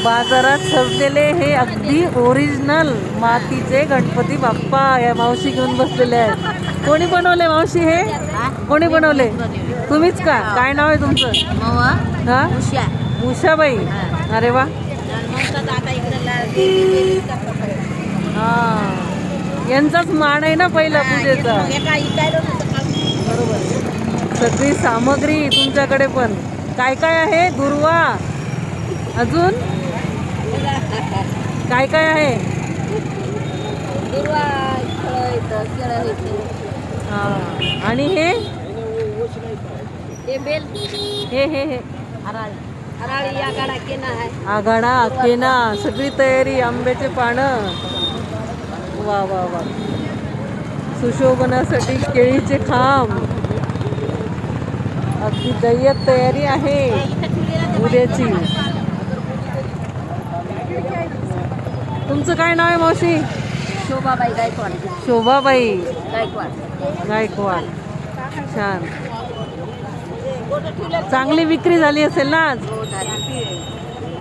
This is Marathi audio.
बाजारात सजलेले हे अगदी ओरिजिनल मातीचे गणपती बाप्पा या मावशी घेऊन बसलेले आहेत. कोणी बनवले मावशी हे? कोणी बनवले? तुम्हीच का? काय नाव आहे तुमचं? हा, उषाबाई. अरे वा. हा, यांचाच मान आहे ना पहिला पूजेचा. बरोबर. सगळी सामग्री तुमच्याकडे पण काय काय आहे? दुर्वा, अजून काय काय आहे? हा, आणि हे हे आघाडा केना, सगळी तयारी. आंब्याचे पानं, वा वा वा. सुशोभनासाठी केळीचे खांब, अगदी दैयत तयारी आहे उद्याची. तुमचं काय नाव आहे मावशी? शोभाबाई गायकवाड. शोभाबाई गायकवाड. गायकवाड. छान. चांगली विक्री झाली असेल ना आज? हो, झाली.